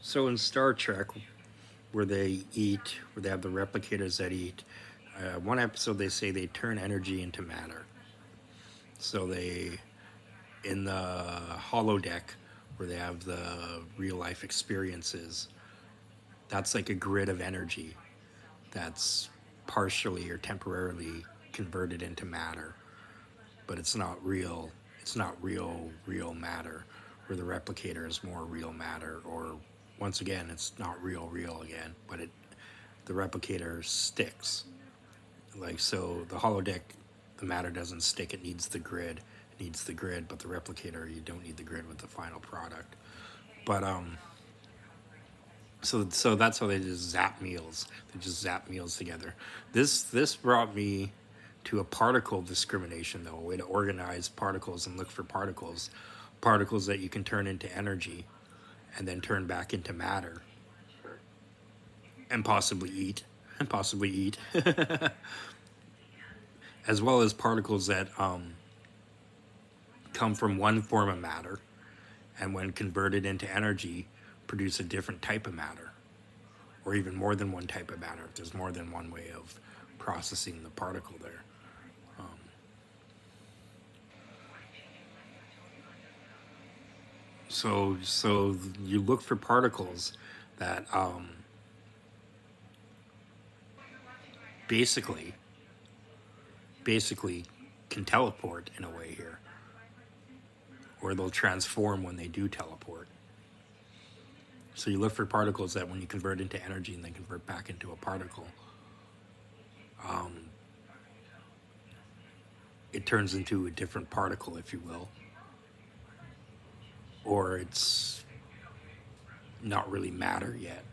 So in Star Trek, where they eat, where they have the replicators that eat, one episode they say they turn energy into matter. So they, in the holodeck, where they have the real life experiences, that's like a grid of energy that's partially or temporarily converted into matter, but it's not real. It's not real matter. Where the replicator is more real matter, or once again, it's not real again, but the replicator sticks. Like, so the holodeck, the matter doesn't stick. It needs the grid. It needs the grid, but the replicator, you don't need the grid with the final product. But so that's how they just zap meals. They just zap meals together. This brought me to a particle discrimination, though, a way to organize particles and look for particles that you can turn into energy and then turn back into matter and possibly eat as well as particles that come from one form of matter and when converted into energy produce a different type of matter, or even more than one type of matter if there's more than one way of processing the particle there. So you look for particles that basically basically can teleport in a way here, or they'll transform when they do teleport. So you look for particles that when you convert into energy and then convert back into a particle, it turns into a different particle, if you will, or it's not really matter yet.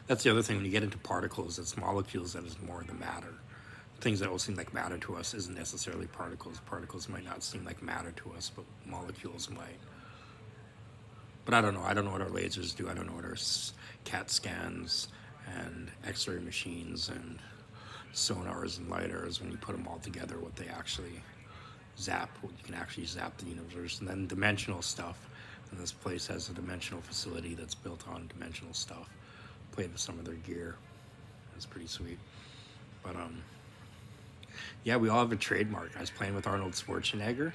That's the other thing. When you get into particles, it's molecules that is more the matter. Things that will seem like matter to us isn't necessarily particles. Particles might not seem like matter to us, but molecules might. But I don't know. I don't know what our lasers do. I don't know what our CAT scans and X-ray machines and sonars and lidars, when you put them all together, what they actually zap. What you can actually zap the universe. And then dimensional stuff. And this place has a dimensional facility that's built on dimensional stuff. Played with some of their gear. It's pretty sweet. But yeah, we all have a trademark. I was playing with Arnold Schwarzenegger,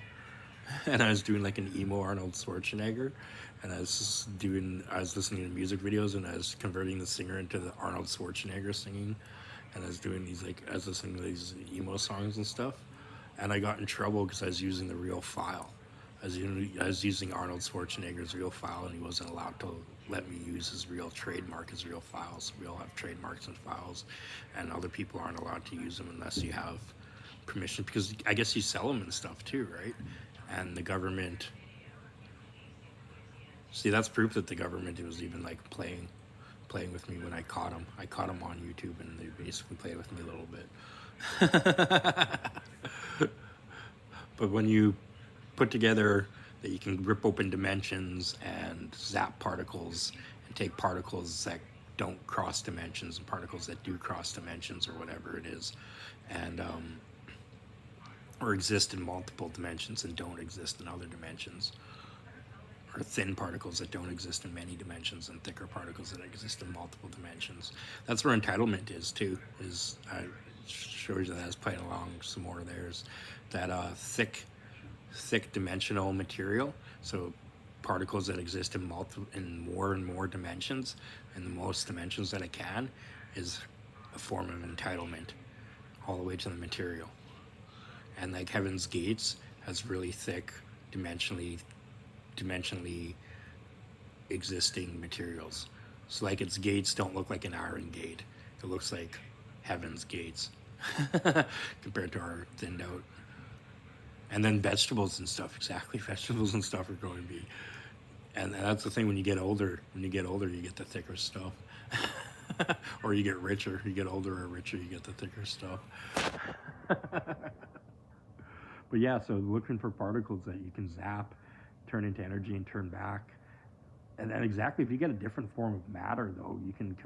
and I was doing like an emo Arnold Schwarzenegger, and I was listening to music videos, and I was converting the singer into the Arnold Schwarzenegger singing, and I was doing I was listening to these emo songs and stuff, and I got in trouble because I was using the real file. I was using Arnold Schwarzenegger's real file, and he wasn't allowed to let me use his real trademark, his real files. We all have trademarks and files, and other people aren't allowed to use them unless you have permission, because I guess you sell them and stuff too, right? And the government, see, that's proof that the government was even like playing with me when I caught him. I caught him on YouTube, and they basically played with me a little bit. But when you put together that you can rip open dimensions and zap particles and take particles that don't cross dimensions and particles that do cross dimensions or whatever it is, and or exist in multiple dimensions and don't exist in other dimensions, or thin particles that don't exist in many dimensions and thicker particles that exist in multiple dimensions. That's where entitlement is too. Is shows you that I was playing along some more of theirs. That thick dimensional material. So particles that exist in more and more dimensions, and the most dimensions that it can, is a form of entitlement, all the way to the material. And like Heaven's Gates has really thick dimensionally existing materials. So like its gates don't look like an iron gate. It looks like Heaven's Gates compared to our thinned out. And then vegetables and stuff, exactly. Vegetables and stuff are going to be, and that's the thing. When you get older, you get the thicker stuff, or you get richer. You get older or richer, you get the thicker stuff. But yeah, so looking for particles that you can zap, turn into energy, and turn back. And then exactly, if you get a different form of matter, though, you can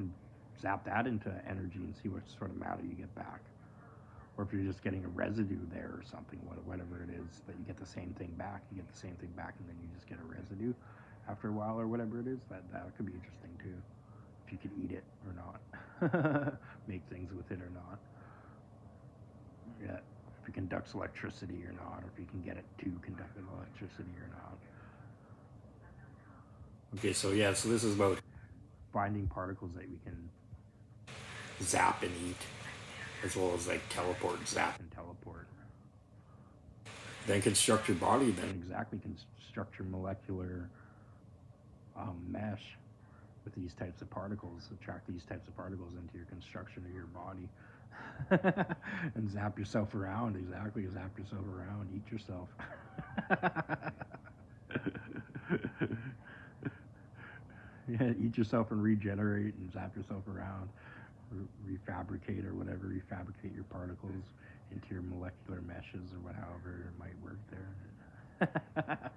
zap that into energy and see what sort of matter you get back. Or if you're just getting a residue there or something, whatever it is, that you get the same thing back. You get the same thing back, and then you just get a residue after a while, or whatever it is. That could be interesting too. if you could eat it or not, make things with it or not. Yeah, if it conducts electricity or not, or if you can get it to conduct electricity or not. Okay, so yeah, so this is about finding particles that we can zap and eat, as well as like teleport, zap, and teleport. Then construct your body, then exactly construct your molecular mesh with these types of particles, attract these types of particles into your construction of your body. And zap yourself around, exactly, zap yourself around, eat yourself. Yeah, eat yourself and regenerate and zap yourself around, refabricate or whatever, refabricate your particles into your molecular meshes or however it might work there.